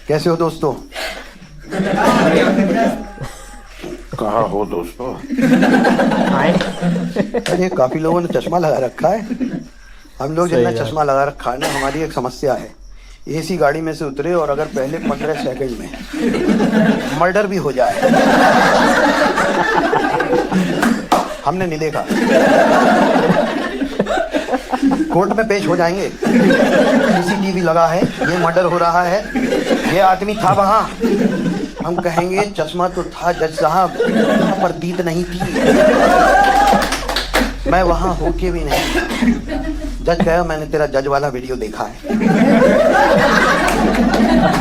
कैसे हो दोस्तों? कहाँ हो दोस्तों? अरे काफी लोगों ने चश्मा लगा रखा है। हम लोग जिन्हें चश्मा लगा रखा है ना, हमारी एक समस्या है। एसी गाड़ी में से उतरे और अगर पहले 15 सेकंड में मर्डर भी हो जाए, हमने नहीं देखा, कोर्ट में पेश हो जाएंगे। सीसीटीवी लगा है, ये मर्डर हो रहा है, ये आदमी था वहां। हम कहेंगे चश्मा तो था जज साहब, पर दीद नहीं थी, मैं वहां होके भी नहीं। जज कहा मैंने तेरा जज वाला वीडियो देखा है।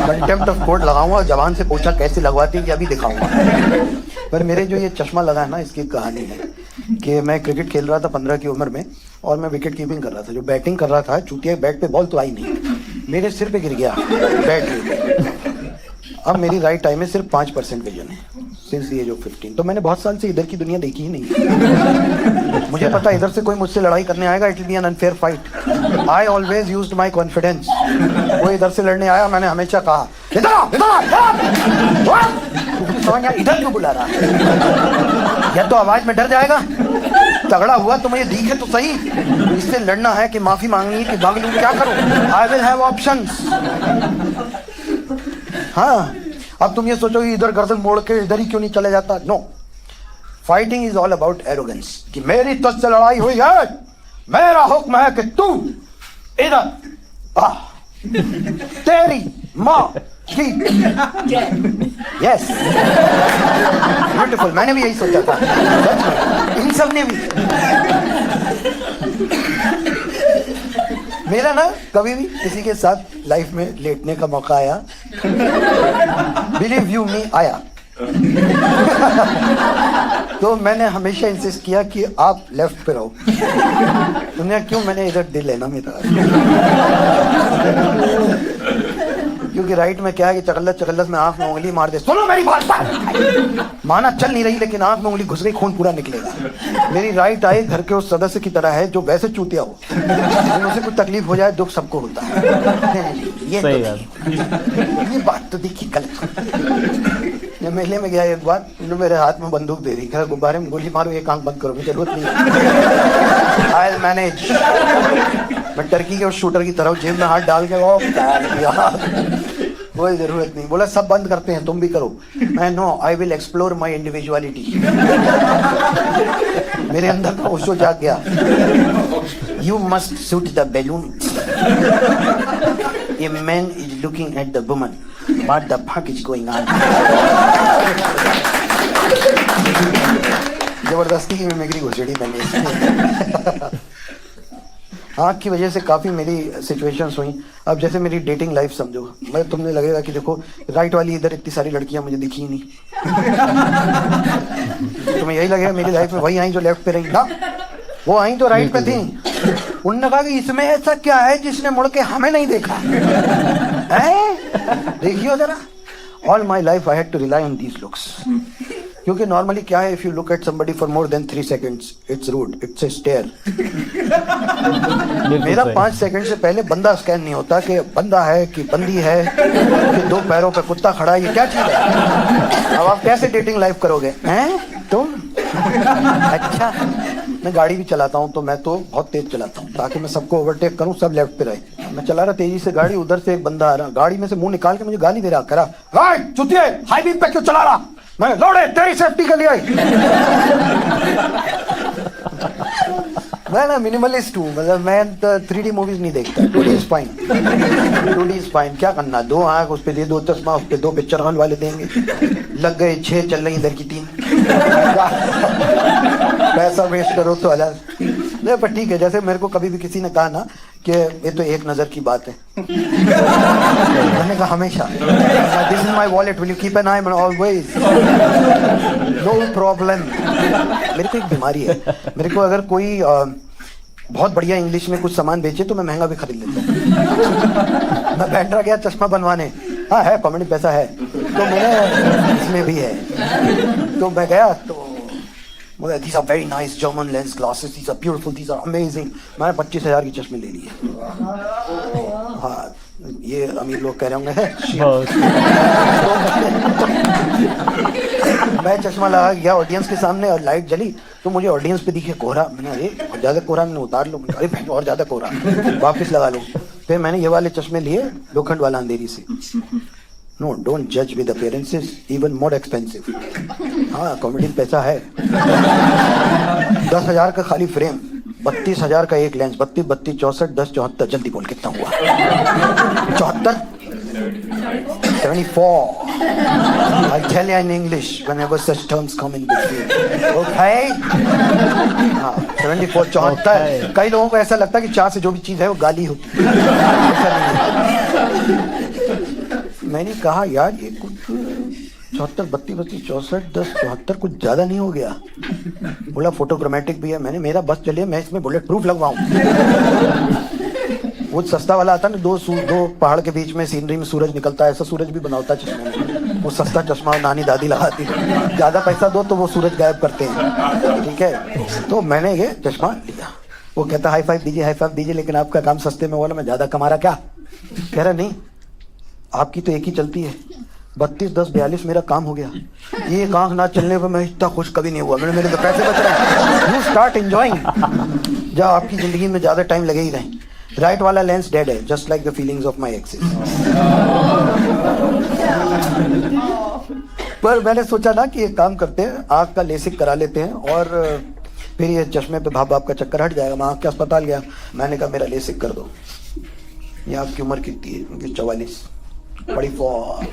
कंटेम्प्ट ऑफ कोर्ट लगाऊंगा, जवान से पूछा कैसे लगवाती कि अभी दिखाऊंगा। पर मेरे जो ये चश्मा लगा है ना, इसकी कहानी है कि मैं क्रिकेट खेल रहा था 15 की उम्र में, और मैं विकेट कीपिंग कर रहा था। जो बैटिंग कर रहा था, चूंकि बैट पे बॉल तो आई नहीं, मेरे सिर पे गिर गया बैट लेके। अब मेरी राइट आई में सिर्फ 5% विजन है सिंस द एज ऑफ 15। तो मैंने बहुत साल से इधर की दुनिया देखी ही नहीं। मुझे पता इधर से कोई मुझसे लड़ाई करने आएगा, it will be an unfair fight. I always used my confidence. वो इधर से लड़ने आया, मैंने हमेशा कहा इधर क्यों बुला रहा है, या तो आवाज में डर जाएगा, तगड़ा हुआ तो मुझे दिखे तो सही, इससे लड़ना है कि माफी मांगनी है कि भाग लूं, क्या करूं? I will have options. हाँ, अब तुम ये सोचो कि इधर गर्दन मोड़ के इधर ही क्यों नहीं चले जाता। No, fighting is all about arrogance, कि मेरी तुझसे लड़ाई हुई है, मेरा हुक्म है कि तू इधर आ, तेरी माँ की। Yes, beautiful. मैंने भी यही सोचा था, इन सब ने भी। मेरा ना कभी भी किसी के साथ लाइफ में लेटने का मौका आया, बिलीव यू मी, आया। तो मैंने हमेशा इंसिस्ट किया कि आप लेफ्ट पे रहो। तुमने क्यों? मैंने इधर दिल है ना मेरा, क्योंकि राइट में क्या है कि चकल्लस में आंख में उंगली मार दे। सुनो मेरी बात, माना चल नहीं रही, लेकिन आंख में उंगली घुस गई, खून पूरा निकलेगा। मेरी राइट आई घर के उस सदस्य की तरह है जो वैसे चूतिया हो, लेकिन उसे कुछ तकलीफ हो जाए, दुख सबको होता है। ये सही तो ये बात तो देखी गलत। जब मेले में गया एक बार, उन्होंने मेरे हाथ में बंदूक दे दी, कहा गुब्बारे में गोली मारो, एक आंख बंद करो, मुझे जरूरत नहीं, आई विल मैनेज। मैं टर्की के उस शूटर की तरह जेब में हाथ डाल के कोई जरूरत नहीं। बोला सब बंद करते हैं, तुम भी करो। मैं no, I will explore my individuality. मेरे अंदर का ओशो जाग गया। You must shoot the balloon. A man is looking at the woman. What the fuck is going on? जबरदस्ती की मिमिक्री घुसेड़ी मैंने। आँख की वजह से काफ़ी मेरी सिचुएशंस हुई। अब जैसे मेरी डेटिंग लाइफ समझो, मैं तुमने लगेगा कि देखो राइट वाली इधर इतनी सारी लड़कियां मुझे दिखी ही नहीं। तुम्हें यही लगेगा मेरी लाइफ में वही आई जो लेफ्ट पे रही ना, वो आई तो राइट पे थी। उन्होंने कहा कि इसमें ऐसा क्या है जिसने मुड़ के हमें नहीं देखा है? देखियो जरा, all my life I had to rely on these looks. क्योंकि नॉर्मली क्या है, if you look at somebody for more than 3 seconds, it's rude, it's a stare. मेरा 5 सेकंड से पहले बंदा स्कैन नहीं होता कि बंदा है कि बंदी है कि 2 पैरों पे कुत्ता खड़ा है, ये क्या चीज है? अब आप कैसे डेटिंग लाइफ करोगे हैं तुम? अच्छा, मैं गाड़ी भी चलाता हूँ तो मैं तो बहुत तेज चलाता हूँ ताकि मैं सबको ओवरटेक करूँ, सब लेफ्ट पे रहे। मैं चला रहा तेजी से गाड़ी, उधर से एक बंदा आ रहा, गाड़ी में से मुंह निकाल के मुझे गाली दे रहा, कह रहा चुतिए हाई बीम पे क्यों चला रहा? मैं लौड़े तेरी सेफ्टी के लिए। मैं ना मिनिमलिस्ट हूँ, मतलब मैं 3D मूवीज नहीं देखता। 2D is fine, 2D is fine. क्या करना, 2 आँख उस पे दे, 2 चश्मा उस पे, 2 पिक्चर हॉल वाले देंगे, लग गए 6, चल रही इधर की 3। पैसा वेस्ट करो तो अलग नहीं, पर ठीक है। जैसे मेरे को कभी भी किसी ने कहा ना कि ये तो एक नजर की बात है, मैंने कहा हमेशा this is my wallet, will you keep an eye on always, no problem. मेरे को एक बीमारी है, मेरे को अगर कोई बहुत बढ़िया इंग्लिश में कुछ सामान बेचे तो मैं महंगा भी खरीद लेता हूँ। मैं बैंड्रा गया चश्मा बनवाने, हाँ है कॉमेडी पैसा है, तो मैंने इसमें भी है, तो मैं गया तो these are very nice German lens glasses, these are beautiful, these are amazing। मैंने 25,000 की चश्मे ले लिए। हाँ, ये अमीर लोग कह रहे होंगे बहुत मैं चश्मा लगा गया ऑडियंस के सामने और लाइट जली तो मुझे ऑडियंस पे दिखे कोहरा। मैंने अरे बहुत ज्यादा कोहरा, मैंने उतार लो। अरे भाई और ज्यादा कोहरा, वापस लगा लो। फिर मैंने ये वाले चश्मे लिए लोखंड वाला अंधेरी से। नो डोंट जज with appearances, even more expensive. हाँ कॉमेडी में पैसा है। 10,000 का खाली फ्रेम, 32,000 का एक लेंस, 32, 32, 64, 10, 74। जल्दी बोल कितना हुआ? 74, 74। I'll tell you in English whenever such terms come in between. Okay? हाँ 74, 74। कई लोगों को ऐसा लगता है कि चार से जो भी चीज है वो गाली होती है। ऐसा नहीं है। मैंने कहा यार ये कुछ 74, 32, 32, 64, 10, 74 कुछ ज्यादा नहीं हो गया? बोला फोटोक्रोमेटिक भी है। मैंने मेरा बस चलिए मैं इसमें बुलेट प्रूफ लगवाऊं। वो सस्ता वाला आता है ना, दो पहाड़ के बीच में सीनरी में सूरज निकलता है, ऐसा सूरज भी बनाता है चश्मे में। वो सस्ता चश्मा नानी दादी लगाती है, ज्यादा पैसा दो तो वो सूरज गायब करते हैं। ठीक है, तो मैंने ये चश्मा लिया। वो कहता हाई फाइव दीजिए, हाई फाइव दीजिए, लेकिन आपका काम सस्ते में। बोला मैं ज्यादा कमा रहा क्या? कह रहा नहीं, आपकी तो एक ही चलती है। 32, 10, 42 मेरा काम हो गया। एक आंख ना चलने पर मैं इतना खुश कभी नहीं हुआ। मेरे तो पैसे बच रहे हैं। You start enjoying. जब आपकी जिंदगी में ज्यादा टाइम लगे ही नहीं। राइट वाला लेंस डेड है, just like the feelings of my exes. पर मैंने सोचा ना कि एक काम करते हैं, आंख का लेसिक करा लेते हैं और फिर ये चश्मे पे भाप का चक्कर हट जाएगा। मैं आंख के अस्पताल गया, मैंने कहा मेरा लेसिक कर दो। ये आपकी उम्र कितनी है? 44। 44।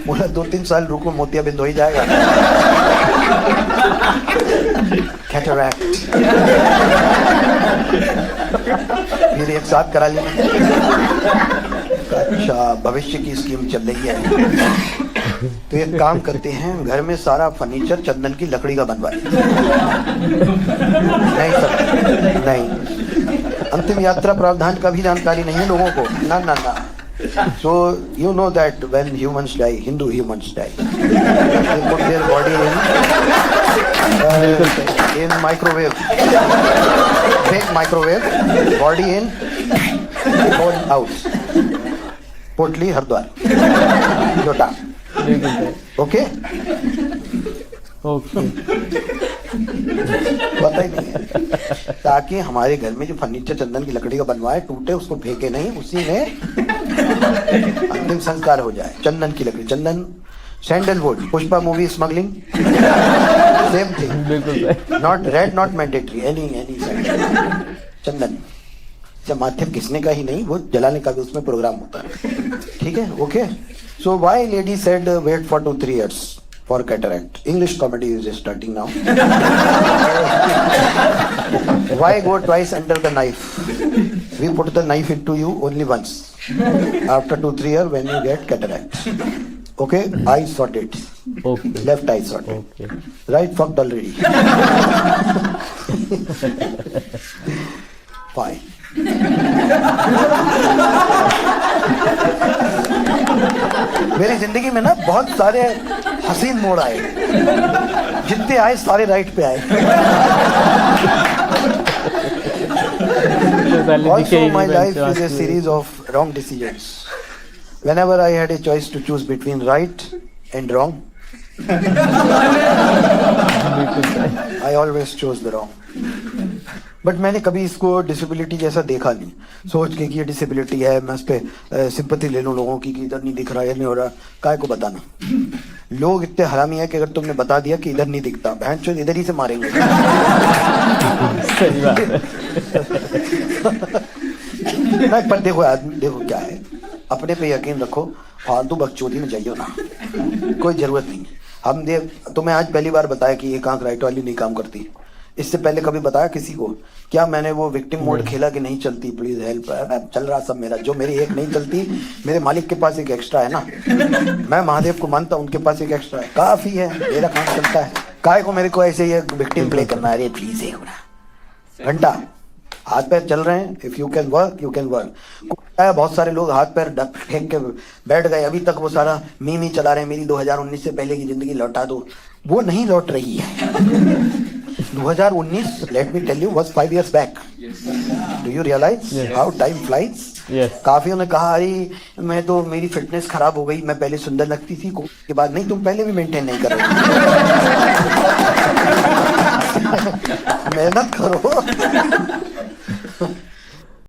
बोला 2-3 साल रुको, मोतियाबिंद हो ही जाएगा। कैटरैक्ट फिर एक साथ करा लेना। अच्छा भविष्य की स्कीम चल रही है। तो एक काम करते हैं, घर में सारा फर्नीचर चंदन की लकड़ी का बनवाए। नहीं सर नहीं, अंतिम यात्रा प्रावधान का भी जानकारी नहीं है लोगों को। ना ना ना। So you know that when humans die, Hindu humans die, they put their body in microwave, big microwave, body in, fall out. पोटली हरिद्वार जोटा। ओके ओके पता ही नहीं है, ताकि हमारे घर में जो फर्नीचर चंदन की लकड़ी का बनवाए टूटे उसको फेंके नहीं, उसी में अंतिम संस्कार हो जाए। चंदन की लकड़ी, चंदन, sandalwood, Pushpa movie smuggling, same thing. Not red, not mandatory, any chandan. जब माथे किसने का ही नहीं, वो जलाने का भी उसमें प्रोग्राम होता है। ठीक है, okay. So why lady said wait for 2-3 years for cataract? English comedy is starting now. Why go twice under the knife? We put the knife into you only once. After 2-3 years when you get cataract. Okay, eye sorted. Okay. Left eye sorted. Okay. Right fucked already. Fine. मेरी जिंदगी में ना बहुत सारे हसीन मोड़ आए, जितने आए सारे राइट पे आए। Also my life is a series of wrong decisions. Whenever I had a choice to choose between right and wrong, I always chose the wrong. But मैंने कभी इसको डिसेबिलिटी जैसा देखा नहीं, सोच के कि ये डिसेबिलिटी है, मैं उस पर सिंपैथी ले लूँ लोगों की कि इधर नहीं दिख रहा, इधर नहीं हो रहा। काय को बताना? लोग इतने हरामी है कि अगर तुमने बता दिया कि इधर नहीं दिखता, बहनचोद इधर ही से मारेंगे। सही बात है। नहीं पर देखो आदमी, देखो क्या है, अपने पे यकीन रखो, फालतू बकचोदी में जाइयो ना, कोई जरूरत नहीं। हम तुम्हें आज पहली बार बताया कि एक आंख राइट वाली नहीं काम करती। इससे पहले कभी बताया किसी को क्या मैंने वो विक्टिम मोड खेला कि नहीं चलती, प्लीज हेल्प? चल रहा सब मेरा, जो मेरी एक नहीं चलती मेरे मालिक के पास एक एक्स्ट्रा है ना। मैं महादेव को मानता हूँ, उनके पास एक एक्स्ट्रा है, काफी है, मेरा काम चलता है। काय को मेरे को ऐसे ये विक्टिम प्ले करना है? अरे प्लीज एक घंटा हाथ पैर चल रहे हैं, if you can work you can work. बहुत सारे लोग हाथ पैर फेंक के बैठ गए, अभी तक वो सारा मीम ही चला रहे हैं, मेरी 2019 से पहले की जिंदगी लौटा दो। वो नहीं लौट रही है। 2019, let me tell you, was 5 years back. Do you realise how time flies? काफियों ने कहा अरे मैं तो मेरी फिटनेस खराब हो गई, मैं पहले सुंदर लगती थी के बाद नहीं, तुम पहले भी मेंटेन नहीं कर रहे मेहनत करो